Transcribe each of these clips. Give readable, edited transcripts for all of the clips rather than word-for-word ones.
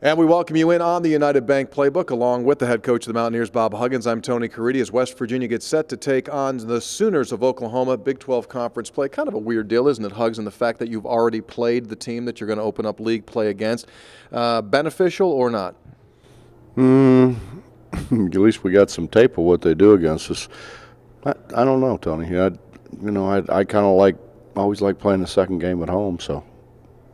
And we welcome you in on the United Bank Playbook, along with the head coach of the Mountaineers, Bob Huggins. I'm Tony Caridi, as West Virginia gets set to take on the Sooners of Oklahoma. Big 12 conference play. Kind of a weird deal, isn't it, Hugs, and the fact that you've already played the team that you're going to open up league play against. Beneficial or not? At least we got some tape of what they do against us. I don't know, Tony. I kind of always like playing the second game at home, so.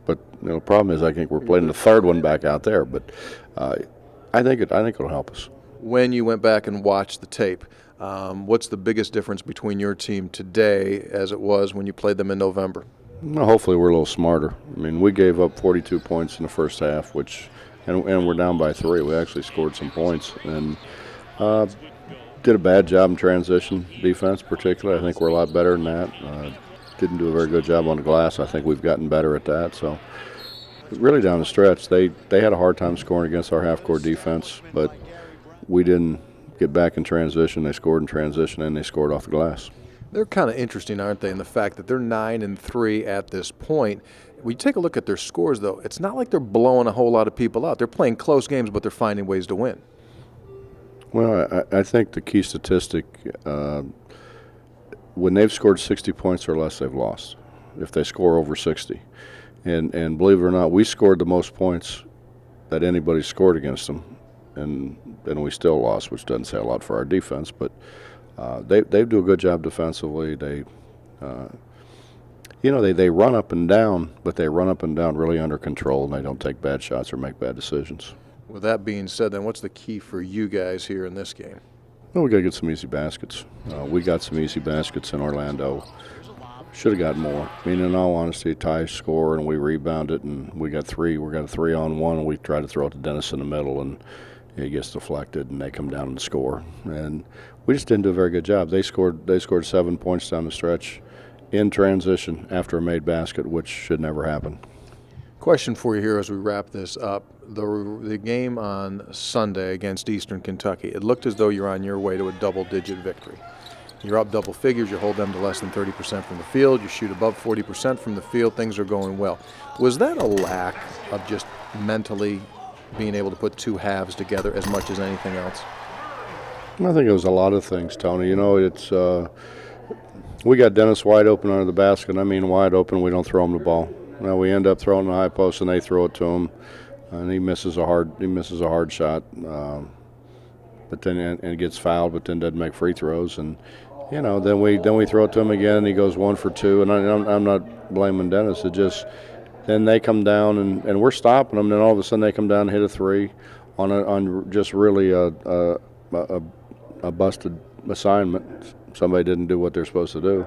But the problem is, I think we're playing the third one back out there. But I think it'll help us. When you went back and watched the tape, what's the biggest difference between your team today as it was when you played them in November? Well, hopefully we're a little smarter. I mean, we gave up 42 points in the first half, and we're down by 3. We actually scored some points and did a bad job in transition defense, particularly. I think we're a lot better than that. Didn't do a very good job on the glass. I think we've gotten better at that. So really down the stretch, they had a hard time scoring against our half-court defense, but we didn't get back in transition. They scored in transition, and they scored off the glass. They're kind of interesting, aren't they, in the fact that they're 9-3 at this point. When you take a look at their scores, though, it's not like they're blowing a whole lot of people out. They're playing close games, but they're finding ways to win. Well, I think the key statistic, when they've scored 60 points or less, they've lost, if they score over 60. And believe it or not, we scored the most points that anybody scored against them, and we still lost, which doesn't say a lot for our defense. But they do a good job defensively. They run up and down, but they run up and down really under control, and they don't take bad shots or make bad decisions. With that being said, then, what's the key for you guys here in this game? Well, we got to get some easy baskets. We got some easy baskets in Orlando. Should have got more. I mean, in all honesty, Ty scored and we rebounded, and we got 3. We got a 3-on-1, and we tried to throw it to Dennis in the middle, and he gets deflected, and they come down and score. And we just didn't do a very good job. They scored 7 points down the stretch in transition after a made basket, which should never happen. Question for you here as we wrap this up. The game on Sunday against Eastern Kentucky, it looked as though you're on your way to a double-digit victory. You're up double figures. You hold them to less than 30% from the field. You shoot above 40% from the field. Things are going well. Was that a lack of just mentally being able to put two halves together as much as anything else? I think it was a lot of things, Tony. It's we got Dennis wide open under the basket. I mean, wide open. We don't throw him the ball. Now we end up throwing the high post, and they throw it to him, and he misses a hard shot. But then and gets fouled, but then doesn't make free throws, and then we throw it to him again, and he goes 1 for 2. And I'm not blaming Dennis. It just then they come down and we're stopping them. Then all of a sudden they come down and hit a 3 on just really a busted assignment. Somebody didn't do what they're supposed to do,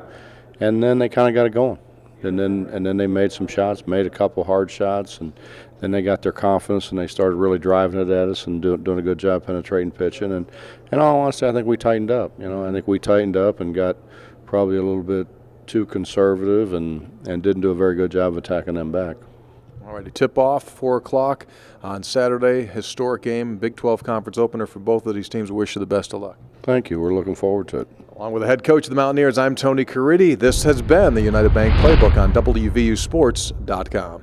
and then they kind of got it going. And then they made some shots, made a couple hard shots, and then they got their confidence and they started really driving it at us and doing a good job penetrating, pitching. And in all honesty, I think we tightened up. I think we tightened up and got probably a little bit too conservative and didn't do a very good job of attacking them back. All righty, tip-off, 4 o'clock on Saturday. Historic game, Big 12 conference opener for both of these teams. We wish you the best of luck. Thank you. We're looking forward to it. Along with the head coach of the Mountaineers, I'm Tony Caridi. This has been the United Bank Playbook on WVUSports.com.